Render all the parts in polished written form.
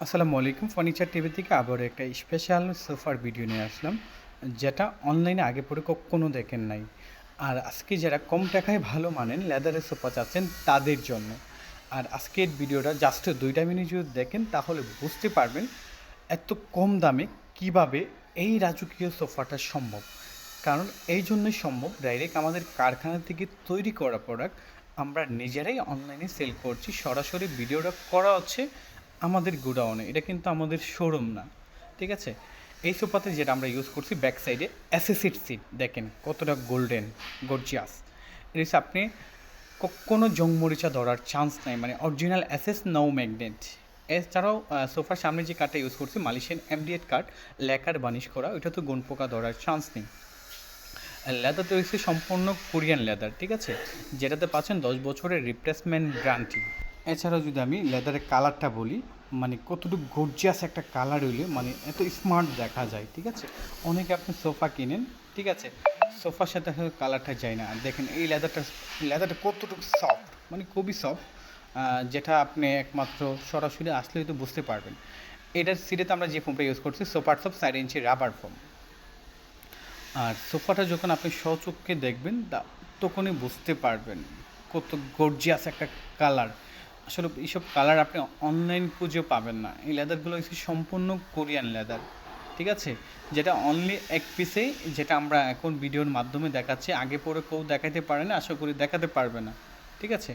আসসালামু আলাইকুম। Furniture TV থেকে আবারও একটা স্পেশাল সোফার ভিডিও নিয়ে আসলাম, যেটা অনলাইনে আগে পরে কখনো দেখেন নাই। আর আজকে যারা কম টাকায় ভালো মানের লেদারের সোফা চাচ্ছেন তাদের জন্য। আর আজকের ভিডিওটা জাস্ট 2টা মিনিট যদি দেখেন তাহলে বুঝতে পারবেন এত কম দামে কিভাবে এই রাজকীয় সোফাটা সম্ভব। কারণ এই জন্যই সম্ভব, ডাইরেক্ট আমাদের কারখানা থেকে তৈরি করা প্রোডাক্ট আমরা নিজেরাই অনলাইনে সেল করছি। সরাসরি ভিডিওটা করা হচ্ছে আমাদের গোডাউনে, এটা কিন্তু আমাদের শোরুম না। ঠিক আছে, এই সোফাতে যেটা আমরা ইউজ করছি ব্যাক সাইডে অ্যাসেসিড সিট দেখেন কতটা গোল্ডেন গর্জিয়াস। এটা হচ্ছে আপনি কোনো জংমরিচা ধরার চান্স নাই, মানে অরিজিনাল অ্যাসেস নো ম্যাগনেট। এছাড়াও সোফার সামনে যে কাঠটা ইউজ করছি মালয়েশিয়ান এমডিএফ কাঠ, লেকার বানিশ করা, ওইটা তো গুণ পোকা ধরার চান্স নেই। লেদারটা হচ্ছে সম্পূর্ণ কোরিয়ান লেদার, ঠিক আছে, যেটাতে পাচ্ছেন 10 বছরের রিপ্লেসমেন্ট গ্যারান্টি। এছাড়াও যদি আমি লেদারের কালারটা বলি, মানে কতটুকু গর্জিয়াস একটা কালার হইলে মানে এত স্মার্ট দেখা যায়। ঠিক আছে, অনেকে আপনি সোফা কিনেন, ঠিক আছে, সোফার সাথে কালারটা যায় না। আর দেখেন এই লেদারটা কতটুকু সফট, মানে খুবই সফট, যেটা আপনি একমাত্র সরাসরি আসলেই তো বুঝতে পারবেন। এটার সিটেতে আমরা যে ফোমটা ইউজ করছি সুপার সফট 4 ইঞ্চি রাবার ফোম। আর সোফাটা যখন আপনি স্বচক্ষে দেখবেন তখনই বুঝতে পারবেন কত গর্জিয়াস একটা কালার। আসলে এইসব কালার আপনি অনলাইন খুঁজেও পাবেন না। এই লেদারগুলো হচ্ছে সম্পূর্ণ কোরিয়ান লেদার, ঠিক আছে, যেটা অনলি এক পিসে, যেটা আমরা এখন ভিডিওর মাধ্যমে দেখাচ্ছি। আগে পরে কেউ দেখাতে পারে না, আশা করি দেখাতে পারবে না। ঠিক আছে,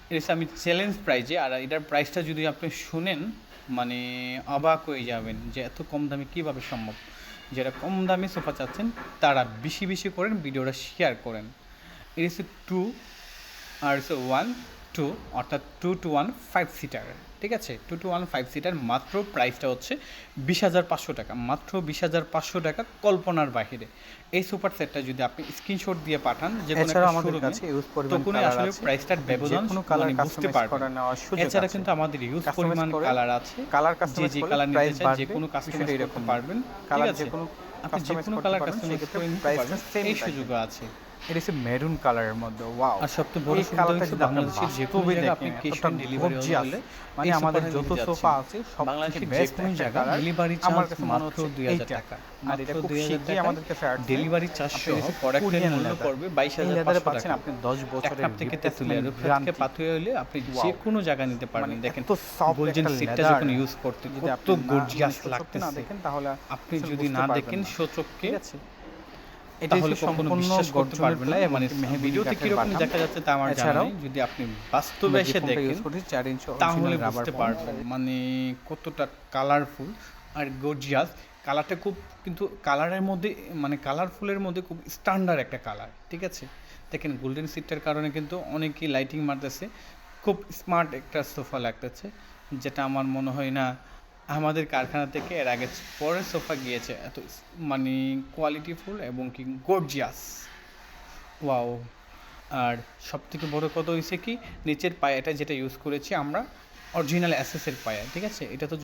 এটা আমি চ্যালেঞ্জ প্রাইজে, আর এটার প্রাইসটা যদি আপনি শুনেন মানে অবাক হয়ে যাবেন যে এত কম দামে কীভাবে সম্ভব। যারা কম দামে সোফা চাচ্ছেন তারা বেশি বেশি করেন, ভিডিওটা শেয়ার করেন। এর হচ্ছে 2 আর হচ্ছে 1-2, অর্থাৎ 2-to-1 5 সিটার। ঠিক আছে, 2-to-1 5 সিটার, মাত্র প্রাইসটা হচ্ছে 20,500 টাকা, মাত্র 20,500 টাকা, কল্পনার বাহিরে। এই সুপার সেটটা যদি আপনি স্ক্রিনশট দিয়ে পাঠান যে কোনো একটা শোরুমে, তখনই আসলে প্রাইসটার ব্যবধান মানে বুঝতে পারবেন। এছাড়া কিন্তু আমাদের ইউজ পরিমাণ কালার আছে, যে কালার নিতে চান যে কোনো কাস্টমাইজ করতে পারবেন। ঠিক আছে, আপনি যে কোনো কালার কাস্টমাইজ করে নিতে পারবেন, এই সুযোগও আছে। এটা হচ্ছে মেরুন কালারের মধ্যে। ওয়াও! আর সবচেয়ে বড় সুবিধা হচ্ছে বাংলাদেশের যে কোনো জায়গায় আপনি ক্যাশ অন ডেলিভারি হলে, মানে আমাদের যত সোফা আছে সব বাংলাদেশের যে কোনো জায়গায় ডেলিভারি চার্জ মাত্র 2,000 টাকা। আর এটা খুব শীঘ্রই আমাদের কাছে আসবে। ডেলিভারি চার্জ সহ প্রোডাক্টের মূল্য পড়বে 22,500 টাকা। আপনি 10 বছরের থেকে তেতুলিয়া থেকে পাথুয়া হলে আপনি যে কোনো জায়গায় নিতে পারবেন। দেখেন গোল্ডেন সিটটা যখন ইউজ করতে কত গর্জিয়াস লাগতেছে, দেখেন তাহলে আপনি যদি না দেখেন স্বচক্ষে এটা হচ্ছে সম্পূর্ণ বিশ্বাস করতে পারবেন না। মানে ভিডিওতে কিরকম দেখা যাচ্ছে তা আমার জানা নেই, যদি আপনি বাস্তবে এসে দেখেন 4 ইঞ্চি তাহলে বুঝতে পারবেন মানে কতটা কালারফুল আর গর্জিয়াস। কালারটা খুব, কিন্তু কালারের মধ্যে মানে কালারফুলের মধ্যে খুব স্ট্যান্ডার্ড একটা কালার। ঠিক আছে, দেখেন গোল্ডেন সিটটার কারণে কিন্তু অনেকেই লাইটিং মারতেছে, খুব স্মার্ট একটা সোফা লাগতেছে, যেটা আমার মনে হয় না আমাদের কারখানা থেকে এর আগে পরের সোফা গিয়েছে এত মানে কোয়ালিটিফুল এবং কি গর্জিয়াস। ওয়াও! আর সবথেকে বড় কথা হয়েছে কি, নিচের পায়াটা যেটা ইউজ করেছি আমরা অরিজিনাল অ্যাসেসের পায়া। ঠিক আছে, এটা তো